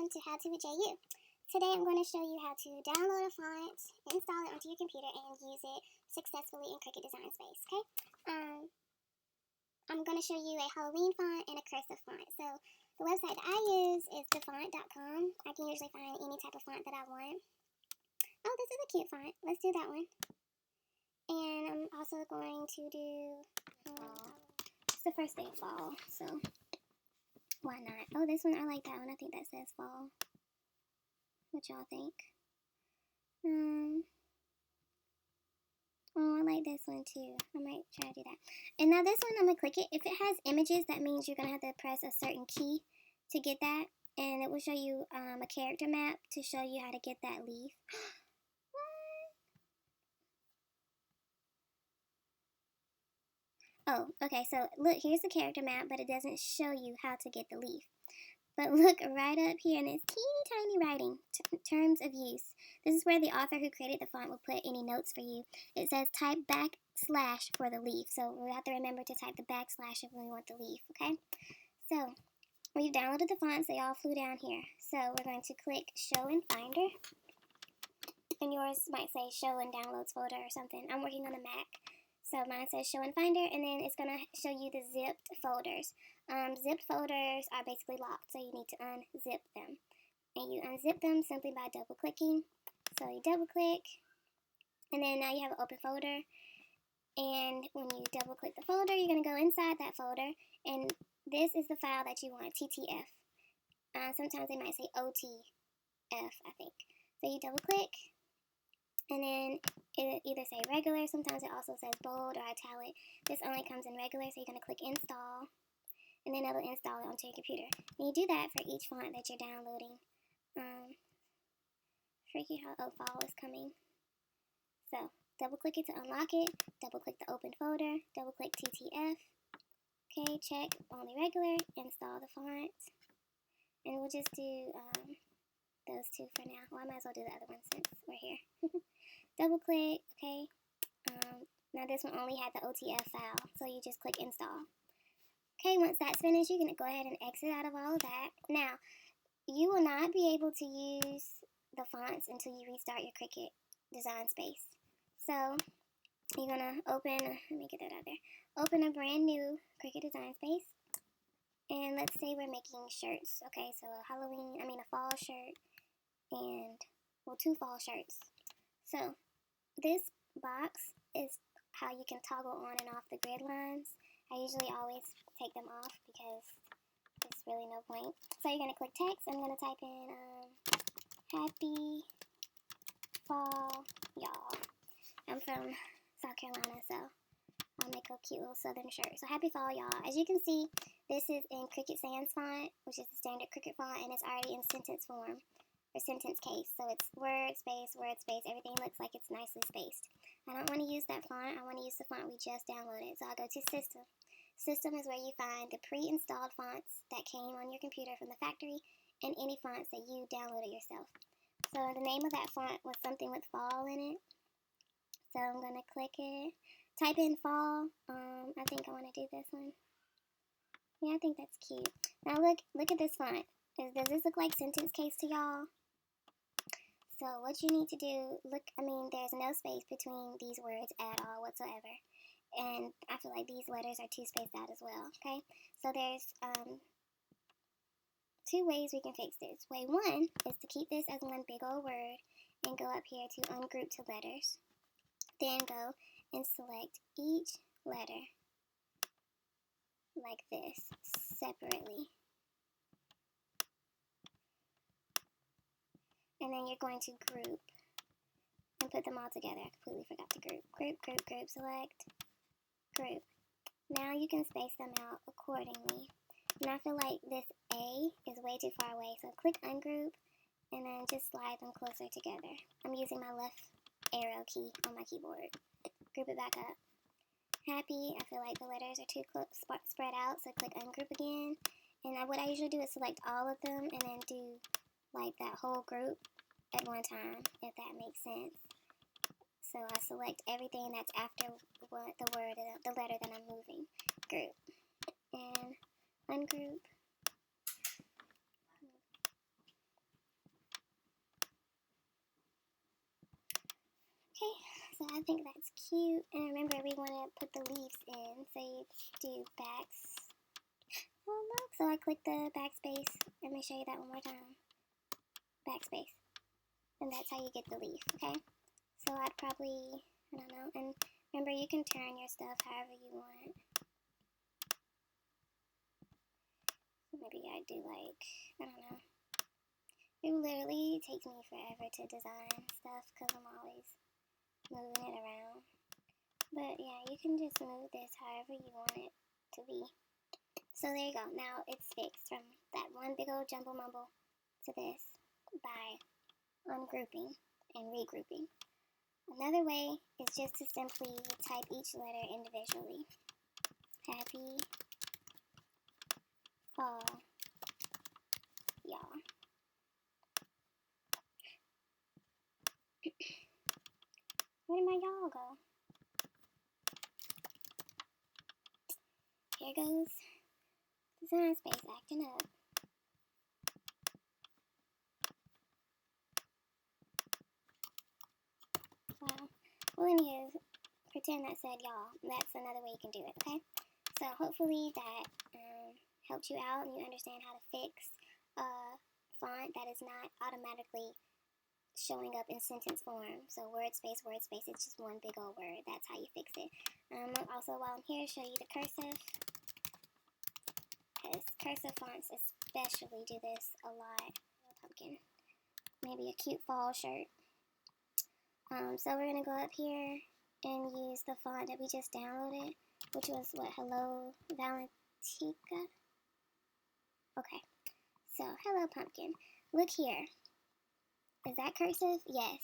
welcome to How to with JU. Today I'm going to show you how to download a font, install it onto your computer, and use it successfully in Cricut Design Space, okay? I'm going to show you a Halloween font and a cursive font. So the website that I use is thefont.com. I can usually find any type of font that I want. Oh, this is a cute font. Let's do that one. And I'm also going to do, it's the first day of fall, so why not? Oh, this one, I like that one. I think that says fall. What y'all think? Oh, I like this one too. I might try to do that. And now this one, I'm going to click it. If it has images, that means you're going to have to press a certain key to get that. And it will show you a character map to show you how to get that leaf. Oh, okay, so look, here's the character map, but it doesn't show you how to get the leaf. But look right up here in this teeny tiny writing, terms of use. This is where the author who created the font will put any notes for you. It says type backslash for the leaf, so we have to remember to type the backslash if we want the leaf, okay? So, we've downloaded the fonts, they all flew down here. So, we're going to click Show in Finder. And yours might say Show in Downloads folder or something. I'm working on a Mac. So mine says Show in Finder, and then it's going to show you the zipped folders. Zipped folders are basically locked, so you need to unzip them. And you unzip them simply by double-clicking. So you double-click, and then now you have an open folder. And when you double-click the folder, you're going to go inside that folder, and this is the file that you want, TTF. Sometimes they might say OTF, I think. So you double-click. And then it either say regular, sometimes it also says bold or italic. This only comes in regular, so you're going to click install. And then it'll install it onto your computer. And you do that for each font that you're downloading. Freaky how, oh, fall is coming. So, double click it to unlock it. Double click the open folder. Double click TTF. Okay, check only regular. Install the font. And we'll just do those two for now. Well, I might as well do the other one since we're here. Double click, okay. Now this one only had the OTF file, so you just click install. Okay, once that's finished, you're going to go ahead and exit out of all of that. Now, you will not be able to use the fonts until you restart your Cricut Design Space. So, you're going to open, let me get that out there, open a brand new Cricut Design Space. And let's say we're making shirts. Okay, so a fall shirt and, well, 2 fall shirts. So, this box is how you can toggle on and off the grid lines. I usually always take them off because there's really no point. So you're going to click text. I'm going to type in happy fall, y'all. I'm from South Carolina, so I'll make a cute little southern shirt. So happy fall, y'all. As you can see, this is in Cricut Sans font, which is the standard Cricut font, and it's already in sentence form. Or sentence case, so it's word space, everything looks like it's nicely spaced. I don't want to use that font, I want to use the font we just downloaded, so I'll go to System. System is where you find the pre-installed fonts that came on your computer from the factory, and any fonts that you downloaded yourself. So the name of that font was something with fall in it, so I'm going to click it, type in fall, I think I want to do this one. Yeah, I think that's cute. Now look at this font. Does this look like sentence case to y'all? So what you need to do, there's no space between these words at all whatsoever. And I feel like these letters are too spaced out as well, okay? So there's 2 ways we can fix this. Way 1 is to keep this as one big old word and go up here to ungroup to letters. Then go and select each letter like this, separately. And then you're going to group and put them all together. I completely forgot to group. Group, select, group. Now you can space them out accordingly. And I feel like this A is way too far away, so click ungroup and then just slide them closer together. I'm using my left arrow key on my keyboard. Group it back up. Happy, I feel like the letters are too spread out, so click ungroup again. And what I usually do is select all of them and then do like that whole group at one time, if that makes sense. So I select everything that's after the letter that I'm moving. Group. And ungroup. I think that's cute. And remember, we want to put the leaves in. So you do backs. Oh, look. So I click the backspace. Let me show you that one more time. Backspace. And that's how you get the leaf, okay? So I'd probably, I don't know. And remember, you can turn your stuff however you want. Maybe I do like, I don't know. It literally takes me forever to design stuff because I'm always moving it around. But yeah, you can just move this however you want it to be. So there you go. Now it's fixed from that one big old jumble mumble to this by ungrouping and regrouping. Another way is just to simply type each letter individually. Happy fall, y'all. Where did my y'all go? Here goes design space acting up. Wow. Well, anywho, pretend that said y'all. That's another way you can do it, okay? So hopefully that helped you out and you understand how to fix a font that is not automatically showing up in sentence form. So word space, it's just one big old word. That's how you fix it. Also, while I'm here, show you the cursive. Because cursive fonts especially do this a lot. Pumpkin. Maybe a cute fall shirt. So we're going to go up here and use the font that we just downloaded, which was, what, Hello Valentica? Okay, so Hello Pumpkin. Look here. Is that cursive? Yes.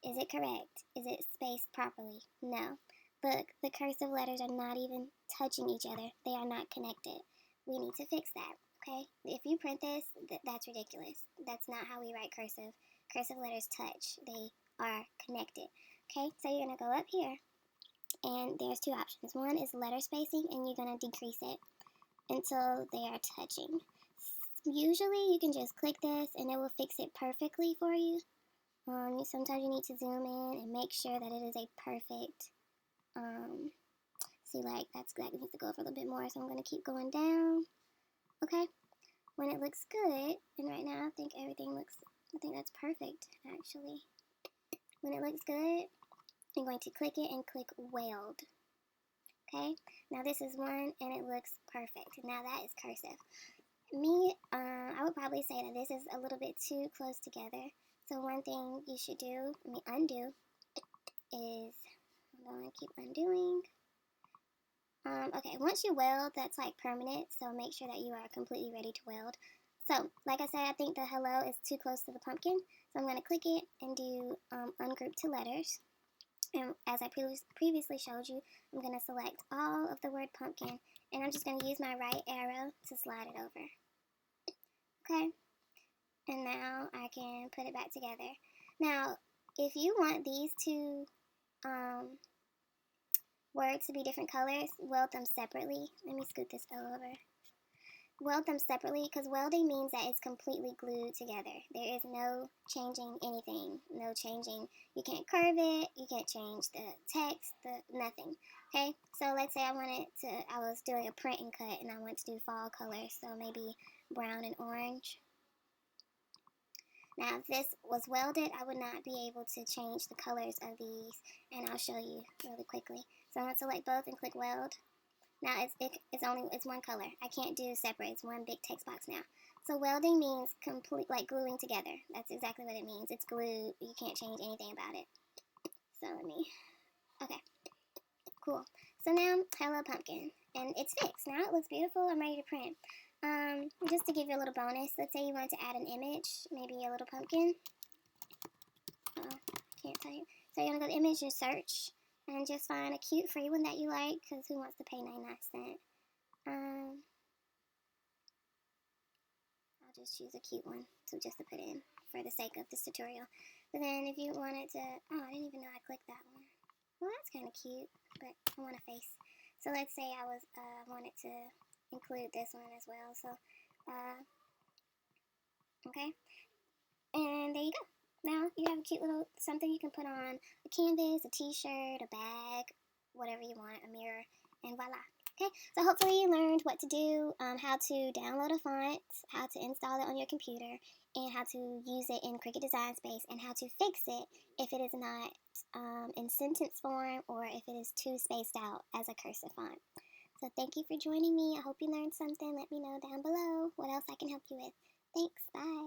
Is it correct? Is it spaced properly? No. Look, the cursive letters are not even touching each other. They are not connected. We need to fix that, okay? If you print this, that's ridiculous. That's not how we write cursive. Cursive letters touch. They are connected. Okay, so you're going to go up here, and there's two options. One is letter spacing, and you're going to decrease it until they are touching. Usually, you can just click this, and it will fix it perfectly for you. Sometimes you need to zoom in and make sure that it is a perfect, see, like, that needs to go up a little bit more, so I'm going to keep going down. Okay, when it looks good, and right now I think that's perfect, actually. When it looks good, I'm going to click it and click weld. Okay, now this is one and it looks perfect. Now that is cursive. I would probably say that this is a little bit too close together. So one thing you should undo is, I'm going to keep undoing. Okay, once you weld, that's like permanent, so make sure that you are completely ready to weld. So, like I said, I think the hello is too close to the pumpkin, so I'm going to click it and do ungroup to letters. And as I previously showed you, I'm going to select all of the word pumpkin, and I'm just going to use my right arrow to slide it over. Okay, and now I can put it back together. Now, if you want these two words to be different colors, weld them separately. Let me scoot this fell over. Weld them separately, because welding means that it's completely glued together. There is no changing anything, no changing. You can't curve it, you can't change the text, nothing. Okay, so let's say I was doing a print and cut and I want to do fall colors, so maybe brown and orange. Now, if this was welded, I would not be able to change the colors of these, and I'll show you really quickly. So I'm going to select both and click weld. Now it's one color. I can't do separate. It's one big text box now. So welding means like gluing together. That's exactly what it means. It's glued. You can't change anything about it. So okay, cool. So now, hello pumpkin, and it's fixed. Now it looks beautiful. I'm ready to print. Just to give you a little bonus, let's say you wanted to add an image, maybe a little pumpkin. Can't type. So you're gonna go to image and search. And just find a cute free one that you like, because who wants to pay 99 cents? I'll just choose a cute one just to put in for the sake of this tutorial. But then if you wanted to, I didn't even know I clicked that one. Well, that's kind of cute, but I want a face. So let's say I wanted to include this one as well. So, okay. And there you go. Now you have a cute little something you can put on a canvas, a t-shirt, a bag, whatever you want, a mirror, and voila. Okay, so hopefully you learned what to do, how to download a font, how to install it on your computer, and how to use it in Cricut Design Space, and how to fix it if it is not in sentence form or if it is too spaced out as a cursive font. So thank you for joining me. I hope you learned something. Let me know down below what else I can help you with. Thanks. Bye.